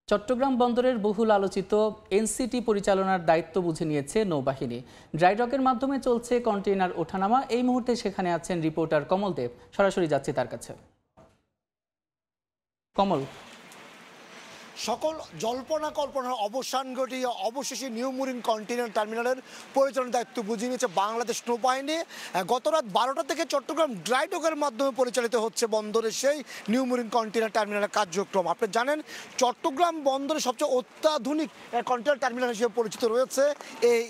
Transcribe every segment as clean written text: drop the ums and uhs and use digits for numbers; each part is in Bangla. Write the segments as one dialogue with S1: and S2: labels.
S1: চট্টগ্রাম বন্দরের বহুল আলোচিত এনসিটি পরিচালনার দায়িত্ব বুঝে নিয়েছে নৌবাহিনী। ড্রাইডকের মাধ্যমে চলছে কন্টেইনার ওঠানামা। এই মুহূর্তে সেখানে আছেন রিপোর্টার কমল দেব। সরাসরি যাচ্ছি তার কাছে। কমল,
S2: সকল জল্পনা কল্পনার অবসান ঘটিয়ে অবশেষে নিউ মুরিন কন্টেইনার টার্মিনালের পরিচালনার দায়িত্ব বুঝিয়ে নিয়েছে বাংলাদেশ নৌবাহিনী। গত রাত 12টা থেকে চট্টগ্রাম ড্রাইডকের মাধ্যমে পরিচালিত হচ্ছে বন্দরের সেই নিউ মুরিন কন্টেইনার টার্মিনালের কার্যক্রম। আপনি জানেন চট্টগ্রাম বন্দরের সবচেয়ে অত্যাধুনিক কন্টেইনার টার্মিনাল হিসেবে পরিচিত রয়েছে এই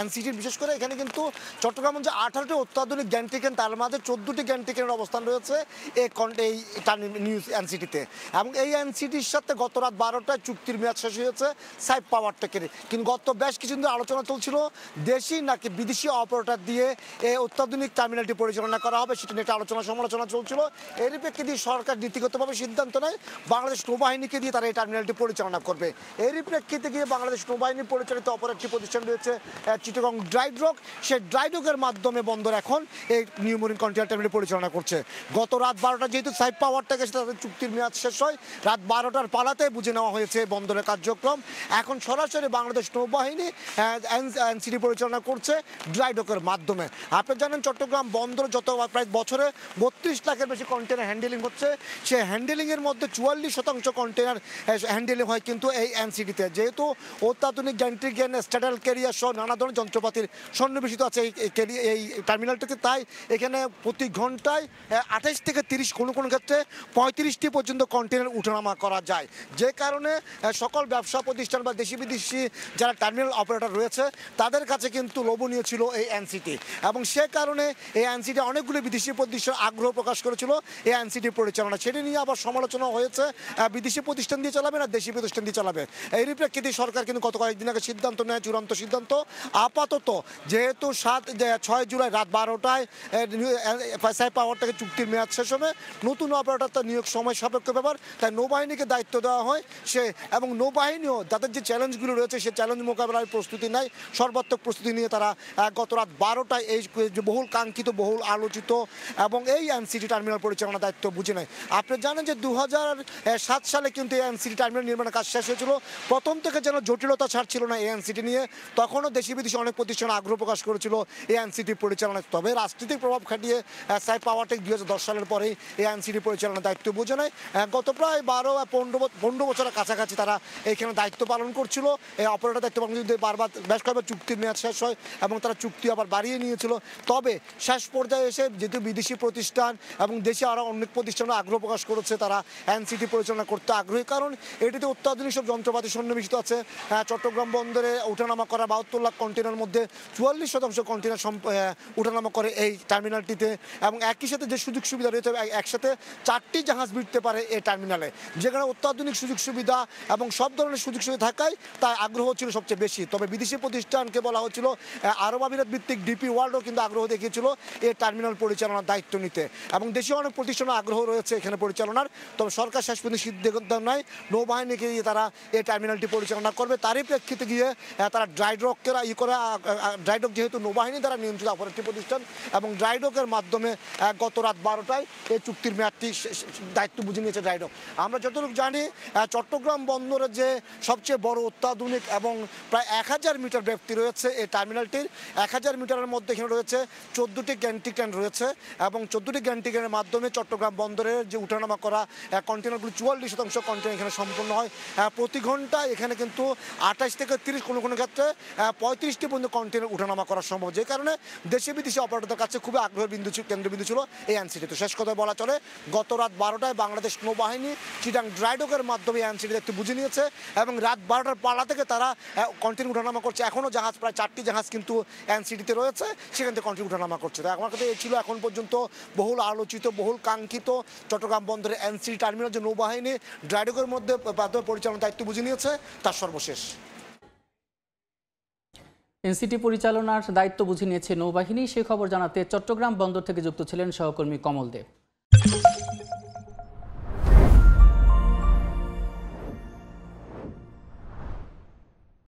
S2: এনসিটির। বিশেষ করে এখানে কিন্তু চট্টগ্রাম যে 18টি অত্যাধুনিক গ্যান্ট্রিকেন, তার মাঝে 14টি গ্যান্ট্রিকেনের অবস্থান রয়েছে এই নিউ এনসিটিতে। এবং এই এনসিটির সাথে গত রাত 12টায় চুক্তির মেয়াদ শেষ হয়েছে সাইপ পাওয়ার টেকের। কিন্তু গত বেশ কিছুদিন ধরে আলোচনা চলছিল দেশি নাকি বিদেশি অপারেটর দিয়ে এই অত্যাধুনিক টার্মিনালটি পরিচালনা করা হবে, সেটা নিয়ে একটা আলোচনা সমালোচনা চলছিল। এর প্রেক্ষিতে সরকার নীতিগতভাবে সিদ্ধান্ত নেয় বাংলাদেশ নৌবাহিনীকে দিয়ে তারা এই টার্মিনালটি পরিচালনা করবে। এরই প্রেক্ষিতে গিয়ে বাংলাদেশ নৌবাহিনী পরিচালিত অপর একটি প্রতিষ্ঠান রয়েছে চিটাগং ড্রাইডক। সেই ড্রাইডকের মাধ্যমে বন্দর এখন এই নিউ মুরিন কন্টেইনার টার্মিনাল পরিচালনা করছে। গত রাত 12টা যেহেতু সাইপ পাওয়ার টেকে তাদের চুক্তির মেয়াদ শেষ হয়, রাত 12টার পালাতে বুঝে নেওয়া হয়েছে বন্দরের কার্যক্রম। এখন সরাসরি বাংলাদেশ নৌবাহিনী এনসিটি পরিচালনা করছে ড্রাইডকের মাধ্যমে। আপনি জানেন চট্টগ্রাম বন্দর যত প্রায় বছরে 32 লাখের বেশি কন্টেনার হ্যান্ডেলিং হচ্ছে, সেই হ্যান্ডেলিংয়ের মধ্যে 44% কন্টেনার হ্যান্ডেলিং হয় কিন্তু এই এনসিটিতে। যেহেতু অত্যাধুনিক গ্যান্ট্রিকেন, স্ট্যাডাল ক্যারিয়ার সহ নানা ধরনের যন্ত্রপাতির সন্নিবেশিত আছে এই টার্মিনালটিতে, তাই এখানে প্রতি ঘন্টায় 28 থেকে 30, কোনো কোনো ক্ষেত্রে 35টি পর্যন্ত কন্টেনার উঠানামা করা যায়। যে কারণে সকল ব্যবসা প্রতিষ্ঠান বা দেশি বিদেশি যারা টার্মিনাল অপারেটর রয়েছে তাদের কাছে কিন্তু লোভনীয় ছিল এই এনসিটি। এবং সে কারণে এই এনসিটি অনেকগুলো বিদেশি প্রতিষ্ঠান আগ্রহ প্রকাশ করেছিল এই এনসিটি পরিচালনা। সেটি নিয়ে আবার সমালোচনা হয়েছে বিদেশি প্রতিষ্ঠান দিয়ে চালাবে না দেশি প্রতিষ্ঠান দিয়ে চালাবে। এরই প্রেক্ষিতে সরকার কিন্তু গত কয়েকদিন আগে সিদ্ধান্ত নেয়, চূড়ান্ত সিদ্ধান্ত। আপাতত যেহেতু 6 জুলাই রাত 12টায় সাইপ পাওয়ার থেকে চুক্তির মেয়াদ শেষ হবে, নতুন অপারেটর তার নিয়োগ সময় সাপেক্ষ ব্যাপার, তাই নৌবাহিনীকে দায়িত্ব দেওয়া হয় সে। এবং নৌবাহিনীও তাদের যে চ্যালেঞ্জগুলো রয়েছে সেই চ্যালেঞ্জ মোকাবেলার প্রস্তুতি নেয়, সর্বাত্মক প্রস্তুতি নিয়ে তারা গত রাত 12টায় এই বহুল কাঙ্ক্ষিত, বহুল আলোচিত এবং এই এনসিটি টার্মিনাল পরিচালনার দায়িত্ব বুঝে নেয়। আপনি জানেন যে 2007 সালে কিন্তু এই এনসিটি টার্মিনাল নির্মাণের কাজ শেষ হয়েছিল। প্রথম থেকে যেন জটিলতা ছাড়ছিল না এই এনসিটি নিয়ে, তখনও দেশি বিদেশি অনেক প্রতিষ্ঠান আগ্রহ প্রকাশ করেছিল এই এনসিটি পরিচালনায়। তবে রাজনৈতিক প্রভাব খাটিয়ে সাইপ পাওয়ারটেক 2010 সালের পরেই এই এনসিটি পরিচালনার দায়িত্ব বুঝে নেয়। গত প্রায় 12-15 বছরের কাছাকাছি তারা এইখানে দায়িত্ব পালন করছিল। এই অপারেটর দায়িত্ব পালন যদি বারবার বেশ কয়েকবার চুক্তির মেয়াদ শেষ হয় এবং তারা চুক্তি আবার বাড়িয়ে নিয়েছিল। তবে শেষ পর্যায়ে এসে যেহেতু বিদেশি প্রতিষ্ঠান এবং দেশে আরও অনেক প্রতিষ্ঠানও আগ্রহ প্রকাশ করেছে, তারা এনসিটি পরিচালনা করতে আগ্রহী, কারণ এটিতে অত্যাধুনিক সব যন্ত্রপাতি সন্নিবেশিত আছে। চট্টগ্রাম বন্দরে ওঠানামা করা 72 লাখ কন্টেনার মধ্যে 44% কন্টেনার ওঠানামা করে এই টার্মিনালটিতে। এবং একই সাথে যে সুযোগ সুবিধা রয়েছে, একসাথে 4টি জাহাজ ভিড়তে পারে এই টার্মিনালে, যেখানে অত্যাধুনিক সুযোগ সুবিধা এবং সব ধরনের সুযোগ সুবিধা থাকায় তাই আগ্রহ ছিল সবচেয়ে বেশি। তবে বিদেশি প্রতিষ্ঠানকে বলা হচ্ছিল, আরব আমিরাত ভিত্তিক ডিপি ওয়ার্ল্ডও কিন্তু আগ্রহ দেখিয়েছিল এই টার্মিনাল পরিচালনার দায়িত্ব নিতে, এবং দেশীয় অনেক প্রতিষ্ঠানের আগ্রহ রয়েছে এখানে পরিচালনার। তবে সরকার শেষ পর্যন্ত সিদ্ধান্ত নেয় নৌবাহিনীকে দিয়ে তারা এই টার্মিনালটি পরিচালনা করবে। তারই প্রেক্ষিতে গিয়ে তারা ড্রাইডকরা ড্রাইডক যেহেতু নৌবাহিনী দ্বারা নিয়ন্ত্রিত অপর একটি প্রতিষ্ঠান, এবং ড্রাইডকের মাধ্যমে গত রাত 12টায় এই চুক্তির মেয়াদটি দায়িত্ব বুঝে নিয়েছে ড্রাইডক। আমরা যতটুকু জানি চট্টগ্রাম বন্দরের যে সবচেয়ে বড় অত্যাধুনিক এবং প্রায় 1000 মিটার ব্যাপ্তি রয়েছে এই টার্মিনালটির। 1000 মিটারের মধ্যে এখানে রয়েছে 14টি গ্যান্ট্রিকেন রয়েছে, এবং 14টি গ্যান্ট্রিকেনের মাধ্যমে চট্টগ্রাম বন্দরের যে উঠানামা করা কন্টেনারগুলো 44% কন্টেনার এখানে সম্পূর্ণ হয়। প্রতি ঘন্টায় এখানে কিন্তু 28 থেকে 30, কোনো কোনো ক্ষেত্রে 35টি পর্যন্ত কন্টেনার উঠানামা করা সম্ভব, যে কারণে দেশি বিদেশি অপারেটরদের কাছে খুবই আগ্রহের কেন্দ্রবিন্দু ছিল এই এনসিটি। তো শেষ কথায় বলা চলে, গত রাত 12টায় বাংলাদেশ নৌবাহিনী চিটাং ড্রাইডকের মাধ্যমে এনসিটি একটু বুঝে নিয়েছে, এবং রাত 12টার পালা থেকে তারা কন্টেনার উঠানামা করছে। এখনও জাহাজ, প্রায় 4টি জাহাজ কিন্তু এনসিটিতে রয়েছে, সেখান থেকে কন্টেনার উঠানামা করছে। তাই আমার কাছে এই ছিল এখন পর্যন্ত বহুল আলোচিত, বহুল কাঙ্ক্ষিত চট্টগ্রাম বন্দরের এনসিটি টার্মিনাল যে নৌবাহিনী ড্রাইডকের মধ্যে পরিচালনার দায়িত্ব বুঝে নিয়েছে তার সর্বশেষ।
S1: এনসিটি পরিচালনার দায়িত্ব বুঝে নিয়েছে নৌবাহিনী, সে খবর জানাতে চট্টগ্রাম বন্দর থেকে যুক্ত ছিলেন সহকর্মী কমল দেব।